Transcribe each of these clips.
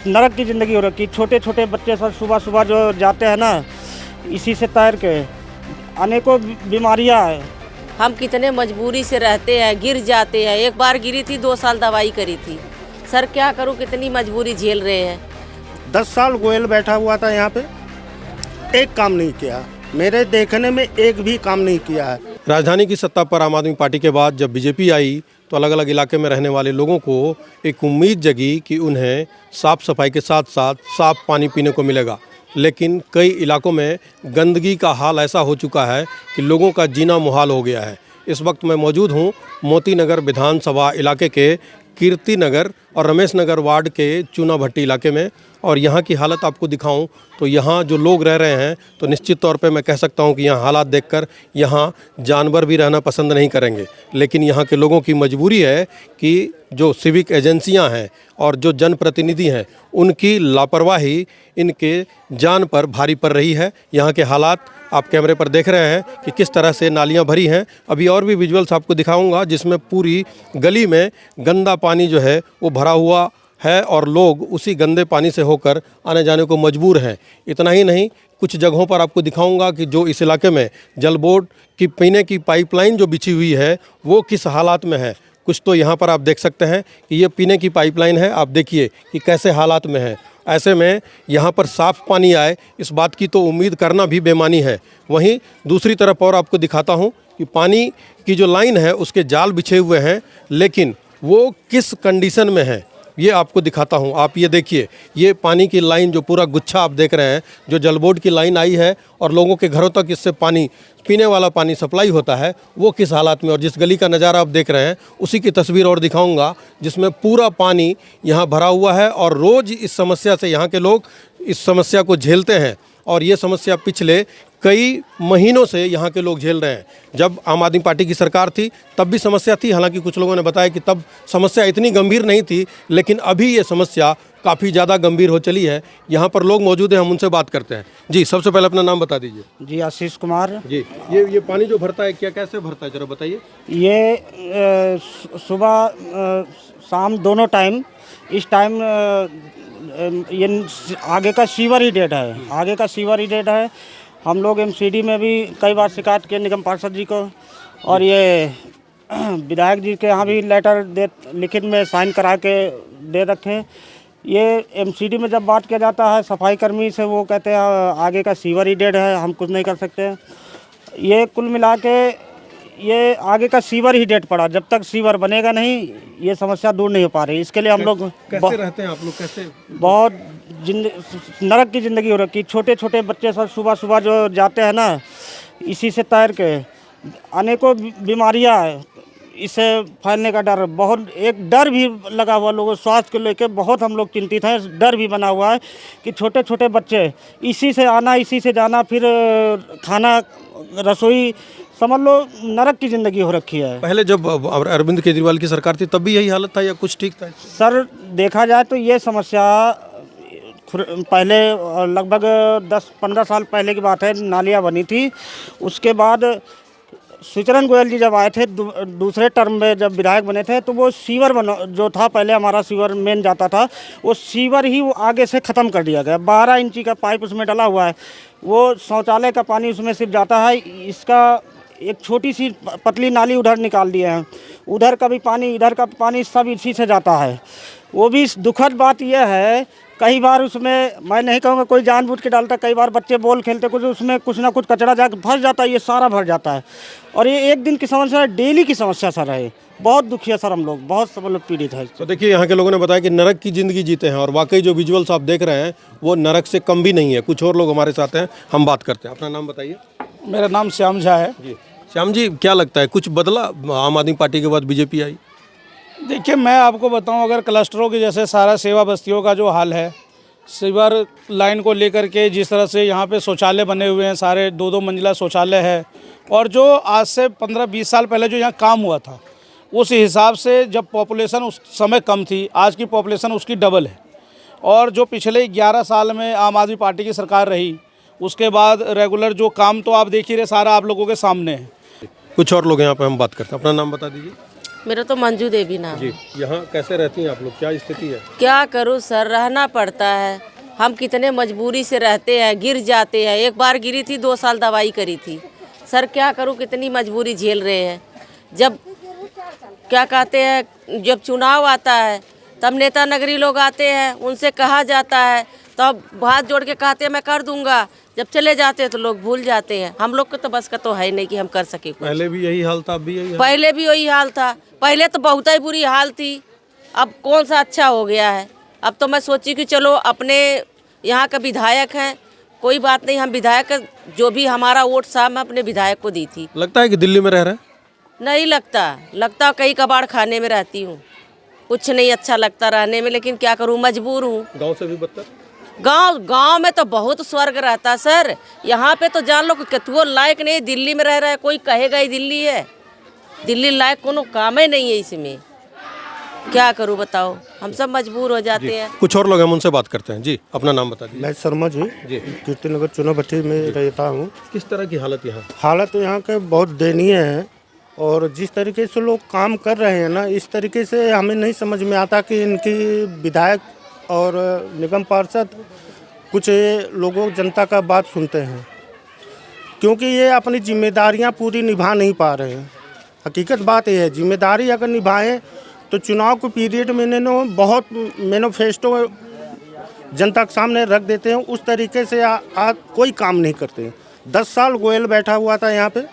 नरक की ज़िंदगी हो रखी। छोटे छोटे बच्चे सर सुबह सुबह जो जाते हैं ना, इसी से तैर के अनेकों बीमारियां हैं। हम कितने मजबूरी से रहते हैं, गिर जाते हैं। एक बार गिरी थी, 2 साल दवाई करी थी। सर क्या करूं, कितनी मजबूरी झेल रहे हैं। 10 साल गोयल बैठा हुआ था यहाँ पे, एक काम नहीं किया। मेरे देखने में एक भी काम नहीं किया है। राजधानी की सत्ता पर आम आदमी पार्टी के बाद जब बीजेपी आई तो अलग अलग इलाके में रहने वाले लोगों को एक उम्मीद जगी कि उन्हें साफ़ सफाई के साथ साथ साफ़ पानी पीने को मिलेगा। लेकिन कई इलाकों में गंदगी का हाल ऐसा हो चुका है कि लोगों का जीना मुहाल हो गया है। इस वक्त मैं मौजूद हूँ मोती नगर विधानसभा इलाके के कीर्ति नगर और रमेश नगर वार्ड के चूना भट्टी इलाके में, और यहाँ की हालत आपको दिखाऊं तो यहाँ जो लोग रह रहे हैं तो निश्चित तौर पे मैं कह सकता हूँ कि यहाँ हालात देखकर यहाँ जानवर भी रहना पसंद नहीं करेंगे। लेकिन यहाँ के लोगों की मजबूरी है कि जो सिविक एजेंसियाँ हैं और जो जनप्रतिनिधि हैं उनकी लापरवाही इनके जान पर भारी पड़ रही है। यहाँ के हालात आप कैमरे पर देख रहे हैं कि किस तरह से नालियाँ भरी हैं। अभी और भी विजुअल्स आपको दिखाऊंगा जिसमें पूरी गली में गंदा पानी जो है वो भरा हुआ है और लोग उसी गंदे पानी से होकर आने जाने को मजबूर हैं। इतना ही नहीं, कुछ जगहों पर आपको दिखाऊंगा कि जो इस इलाके में जल बोर्ड की पीने की पाइपलाइन जो बिछी हुई है वो किस हालात में है। कुछ तो यहाँ पर आप देख सकते हैं कि ये पीने की पाइपलाइन है। आप देखिए कि कैसे हालात में है। ऐसे में यहाँ पर साफ़ पानी आए इस बात की तो उम्मीद करना भी बेमानी है। वहीं दूसरी तरफ और आपको दिखाता हूँ कि पानी की जो लाइन है उसके जाल बिछे हुए हैं, लेकिन वो किस कंडीशन में है ये आपको दिखाता हूँ। आप ये देखिए, ये पानी की लाइन जो पूरा गुच्छा आप देख रहे हैं, जो जल बोर्ड की लाइन आई है और लोगों के घरों तक इससे पानी, पीने वाला पानी सप्लाई होता है, वो किस हालात में। और जिस गली का नज़ारा आप देख रहे हैं उसी की तस्वीर और दिखाऊंगा जिसमें पूरा पानी यहाँ भरा हुआ है और रोज़ इस समस्या से यहाँ के लोग इस समस्या को झेलते हैं। और ये समस्या पिछले कई महीनों से यहाँ के लोग झेल रहे हैं। जब आम आदमी पार्टी की सरकार थी तब भी समस्या थी, हालांकि कुछ लोगों ने बताया कि तब समस्या इतनी गंभीर नहीं थी, लेकिन अभी ये समस्या काफ़ी ज़्यादा गंभीर हो चली है। यहाँ पर लोग मौजूद हैं, हम उनसे बात करते हैं। जी, सबसे पहले अपना नाम बता दीजिए। जी, आशीष कुमार। जी, ये पानी जो भरता है क्या कैसे भरता है, जरा बताइए। ये सुबह शाम दोनों टाइम, इस टाइम ये आगे का सीवर ही डेड है, आगे का सीवर ही डेड है। हम लोग एमसीडी में भी कई बार शिकायत किए निगम पार्षद जी को, और ये विधायक जी के यहाँ भी लेटर दे लिखित में साइन करा के दे रखे। ये एमसीडी में जब बात किया जाता है सफाई कर्मी से, वो कहते हैं आगे का सीवर ही डेड है, हम कुछ नहीं कर सकते। ये कुल मिला के ये आगे का सीवर ही डेड पड़ा। जब तक सीवर बनेगा नहीं ये समस्या दूर नहीं हो पा रही। इसके लिए हम लोग कैसे रहते हैं आप लोग, कैसे? बहुत नरक की ज़िंदगी हो रखी। छोटे छोटे बच्चे सर सुबह सुबह जो जाते हैं ना, इसी से तैर के अनेकों बीमारियां हैं। इससे फैलने का डर, बहुत एक डर भी लगा हुआ लोगों स्वास्थ्य को लेकर, बहुत हम लोग चिंतित हैं। डर भी बना हुआ है कि छोटे छोटे बच्चे इसी से आना, इसी से जाना, फिर खाना, रसोई, समझ लो नरक की ज़िंदगी हो रखी है। पहले जब अरविंद केजरीवाल की सरकार थी तब भी यही हालत था या कुछ ठीक था? सर देखा जाए तो ये समस्या पहले लगभग 10-15 साल पहले की बात है, नालियाँ बनी थी। उसके बाद सुचरण गोयल जी जब आए थे दूसरे टर्म में, जब विधायक बने थे, तो वो सीवर बना जो था, पहले हमारा सीवर मेन जाता था, वो सीवर ही वो आगे से ख़त्म कर दिया गया। 12 इंची का पाइप उसमें डला हुआ है, वो शौचालय का पानी उसमें सिर्फ जाता है। इसका एक छोटी सी पतली नाली उधर निकाल दिए हैं, उधर का भी पानी, इधर का पानी, सब इसी से जाता है। वो भी दुखद बात यह है, कई बार उसमें, मैं नहीं कहूँगा कोई जानबूझ के डालता, कई बार बच्चे बॉल खेलते कुछ, उसमें कुछ ना कुछ कचरा जाकर फंस जाता है, ये सारा भर जाता है। और ये एक दिन की समस्या, डेली की समस्या सर है। बहुत दुखी है सर, हम लोग बहुत सब लोग पीड़ित है। तो देखिए, यहाँ के लोगों ने बताया कि नरक की ज़िंदगी जीते हैं और वाकई जो विजुअल्स आप देख रहे हैं वो नरक से कम भी नहीं है। कुछ और लोग हमारे साथ हैं, हम बात करते हैं। अपना नाम बताइए। मेरा नाम श्याम झा है। जी, श्याम जी, क्या लगता है कुछ बदला आम आदमी पार्टी के बाद बीजेपी आई? देखिए, मैं आपको बताऊं, अगर क्लस्टरों के जैसे सारा सेवा बस्तियों का जो हाल है, सीवर लाइन को लेकर के जिस तरह से यहाँ पे शौचालय बने हुए हैं, सारे 2-2 मंजिला शौचालय है, और जो आज से 15-20 साल पहले जो यहाँ काम हुआ था उस हिसाब से जब पॉपुलेशन उस समय कम थी, आज की पॉपुलेशन उसकी डबल है। और जो पिछले 11 साल में आम आदमी पार्टी की सरकार रही, उसके बाद रेगुलर जो काम तो आप देख ही रहे, सारा आप लोगों के सामने है। कुछ और लोग यहाँ पे हम बात करते हैं। अपना नाम बता दीजिए। मेरा तो मंजू देवी नाम है। जी, यहाँ कैसे रहती हैं आप लोग, क्या स्थिति है? क्या करूँ सर, रहना पड़ता है। हम कितने मजबूरी से रहते हैं, गिर जाते हैं। एक बार गिरी थी, 2 साल दवाई करी थी। सर क्या करूँ, कितनी मजबूरी झेल रहे हैं। जब क्या कहते हैं, जब चुनाव आता है तब नेता नगरी लोग आते हैं, उनसे कहा जाता है, तब हाथ जोड़ के कहते हैं मैं कर दूंगा। जब चले जाते हैं तो लोग भूल जाते हैं। हम लोग को तो बस का तो है नहीं कि हम कर सके कुछ। पहले भी यही हाल था, अब भी यही हाल? पहले भी वही हाल था। पहले तो बहुत ही बुरी हाल थी, अब कौन सा अच्छा हो गया है। अब तो मैं सोची कि चलो अपने यहाँ का विधायक हैं, कोई बात नहीं, हम विधायक जो भी हमारा वोट साहब मैं अपने विधायक को दी थी। लगता है कि दिल्ली में रह रहे हैं? नहीं लगता कई कबाड़ खाने में रहती हूँ, कुछ नहीं अच्छा लगता रहने में, लेकिन क्या करूँ, मजबूर हूँ। गांव से भी बदतर? गांव में तो बहुत स्वर्ग रहता सर। यहाँ पे तो जान लो कि कतुओ लायक नहीं। दिल्ली में रह रहा है, कोई कहेगा ही दिल्ली है। दिल्ली लायक कोनो काम ही नहीं है इसमें। क्या करूँ बताओ, हम सब मजबूर हो जाते हैं। कुछ और लोग हैं, हम उनसे बात करते हैं। जी, अपना नाम बता दीजिए। मैं शर्मा जी कीर्तिनगर चुनाभट्टी में रहता हूँ। किस तरह की हालत यहाँ? हालत यहाँ के बहुत दयनीय है, और जिस तरीके से लोग काम कर रहे हैं ना, इस तरीके से हमें नहीं समझ में आता कि इनकी विधायक और निगम पार्षद कुछ लोगों जनता का बात सुनते हैं, क्योंकि ये अपनी जिम्मेदारियां पूरी निभा नहीं पा रहे हैं। हकीकत बात यह है, जिम्मेदारी अगर निभाएं तो चुनाव के पीरियड में इन्होंने बहुत मैनिफेस्टो जनता के सामने रख देते हैं, उस तरीके से आज कोई काम नहीं करते। 10 साल गोयल बैठा हुआ था यहाँ पे,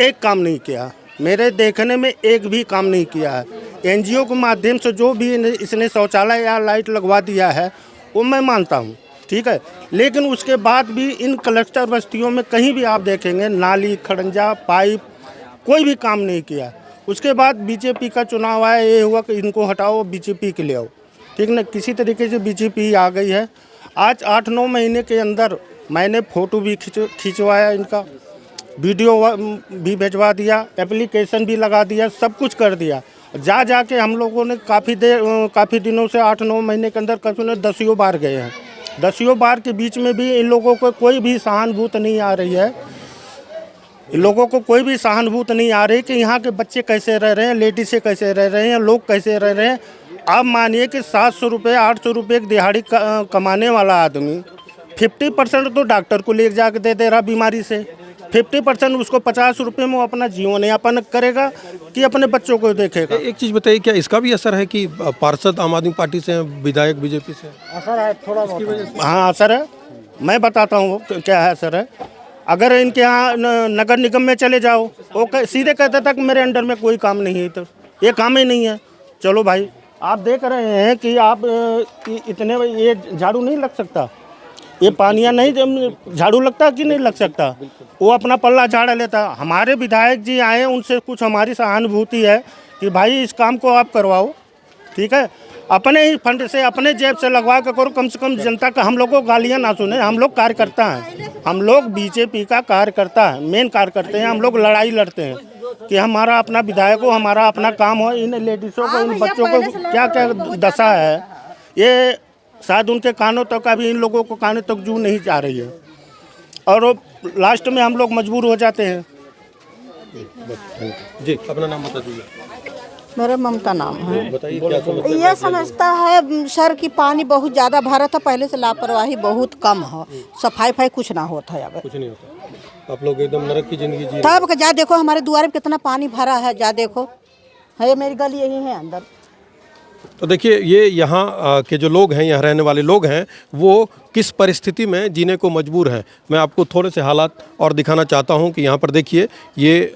एक काम नहीं किया। मेरे देखने में एक भी काम नहीं किया है। एनजीओ के माध्यम से जो भी इसने शौचालय या लाइट लगवा दिया है वो मैं मानता हूँ, ठीक है, लेकिन उसके बाद भी इन क्लस्टर बस्तियों में कहीं भी आप देखेंगे नाली, खड़ंजा, पाइप, कोई भी काम नहीं किया। उसके बाद बीजेपी का चुनाव आया, ये हुआ कि इनको हटाओ, बीजेपी के ले आओ, ठीक ना। किसी तरीके से बीजेपी आ गई है। आज 8-9 महीने के अंदर मैंने फ़ोटो भी खिंचवाया, इनका वीडियो भी भिजवा दिया, एप्लीकेशन भी लगा दिया, सब कुछ कर दिया। जा के हम लोगों ने काफ़ी दिनों से 8-9 महीने के अंदर कभी 10 बार गए हैं। 10 बार के बीच में भी इन लोगों को कोई भी सहानुभूति नहीं आ रही है। इन लोगों को कोई भी सहानुभूति नहीं आ रही कि यहाँ के बच्चे कैसे रह रहे हैं, लेडीज़ें कैसे रह रहे हैं, लोग कैसे रह रहे हैं। आप मानिए कि 700 रुपये 800 रुपये की दिहाड़ी कमाने वाला आदमी 50% तो डॉक्टर को ले जाकर दे रहा बीमारी से, 50% उसको 50 रुपये में अपना जीवन यापन करेगा कि अपने बच्चों को देखेगा। एक चीज़ बताइए, क्या इसका भी असर है कि पार्षद आम आदमी पार्टी से हैं, विधायक बीजेपी से? असर है थोड़ा बहुत। हाँ असर है, मैं बताता हूँ क्या है असर है। अगर इनके यहाँ नगर निगम में चले जाओ, वो सीधे कहते था कि मेरे अंडर में कोई काम नहीं है, तो ये काम ही नहीं है। चलो भाई, आप देख रहे हैं कि आप इतने ये झाड़ू नहीं लग सकता, ये पानिया नहीं झाड़ू लगता कि नहीं लग सकता, वो अपना पल्ला झाड़ लेता। हमारे विधायक जी आए, उनसे कुछ हमारी सहानुभूति है कि भाई इस काम को आप करवाओ, ठीक है, अपने ही फंड से अपने जेब से लगवा कर करो, कम से कम जनता का, हम लोग को गालियाँ ना सुने। हम लोग कार्यकर्ता हैं, हम लोग बीजेपी का कार्यकर्ता है, मेन कार्यकर्ता हैं। हम लोग लड़ाई लड़ते हैं कि हमारा अपना विधायक हो, हमारा अपना काम हो। इन लेडीज़ों को, इन बच्चों को क्या क्या दशा है, ये शायद उनके कानों तक, अभी इन लोगों को कानों तक जू नहीं जा रही है, और लास्ट में हम लोग मजबूर हो जाते हैं। जी, अपना नाम बता दीजिए। मेरा ममता नाम है। बताइए क्या समस्या? ये समझता है सर कि पानी बहुत ज़्यादा भरा था, पहले से लापरवाही बहुत कम है, सफाई कुछ ना होता है। अब कुछ नहीं होता, आप लोग एकदम नरक की जिंदगी जी रहे तब का जा देखो हमारे द्वार में कितना पानी भरा है, जा देखो है, मेरी गली यही है अंदर। तो देखिए, ये यहाँ के जो लोग हैं, यहाँ रहने वाले लोग हैं, वो किस परिस्थिति में जीने को मजबूर हैं। मैं आपको थोड़े से हालात और दिखाना चाहता हूँ कि यहाँ पर देखिए ये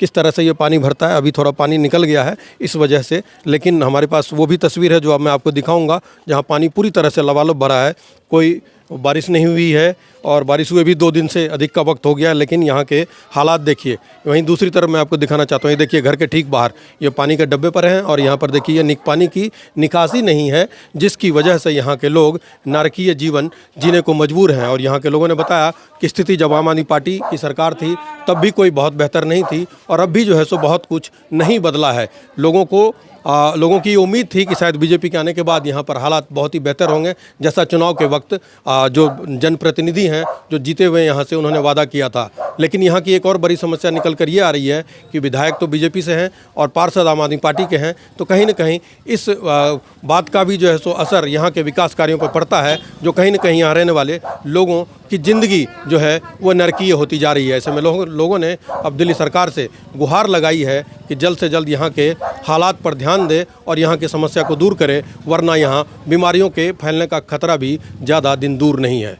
किस तरह से ये पानी भरता है। अभी थोड़ा पानी निकल गया है इस वजह से, लेकिन हमारे पास वो भी तस्वीर है जो अब मैं आपको दिखाऊंगा, जहाँ पानी पूरी तरह से लबालब भरा है। कोई बारिश नहीं हुई है, और बारिश हुए भी 2 दिन से अधिक का वक्त हो गया, लेकिन यहाँ के हालात देखिए। वहीं दूसरी तरफ मैं आपको दिखाना चाहता हूँ, ये देखिए घर के ठीक बाहर ये पानी के डब्बे पर हैं, और यहाँ पर देखिए ये पानी की निकासी नहीं है, जिसकी वजह से यहाँ के लोग नारकीय जीवन जीने को मजबूर हैं। और यहाँ के लोगों ने बताया कि स्थिति जब आम आदमी पार्टी की सरकार थी तब भी कोई बहुत बेहतर नहीं थी, और अब भी जो है सो बहुत कुछ नहीं बदला है। लोगों को लोगों की उम्मीद थी कि शायद बीजेपी के आने के बाद यहाँ पर हालात बहुत ही बेहतर होंगे, जैसा चुनाव के वक्त जो जनप्रतिनिधि हैं जो जीते हुए यहाँ से उन्होंने वादा किया था। लेकिन यहाँ की एक और बड़ी समस्या निकल कर ये आ रही है कि विधायक तो बीजेपी से हैं और पार्षद आम आदमी पार्टी के हैं, तो कहीं ना कहीं इस बात का भी जो है सो असर यहाँ के विकास कार्यों पर पड़ता है, जो कहीं ना कहीं यहाँ रहने वाले लोगों की ज़िंदगी जो है वो नरकीय होती जा रही है। ऐसे में लोगों ने अब दिल्ली सरकार से गुहार लगाई है कि जल्द से जल्द यहाँ के हालात पर ध्यान दे और यहाँ की समस्या को दूर करे, वरना यहाँ बीमारियों के फैलने का खतरा भी ज़्यादा दिन दूर नहीं है।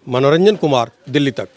मनोरंजन कुमार, दिल्ली तक।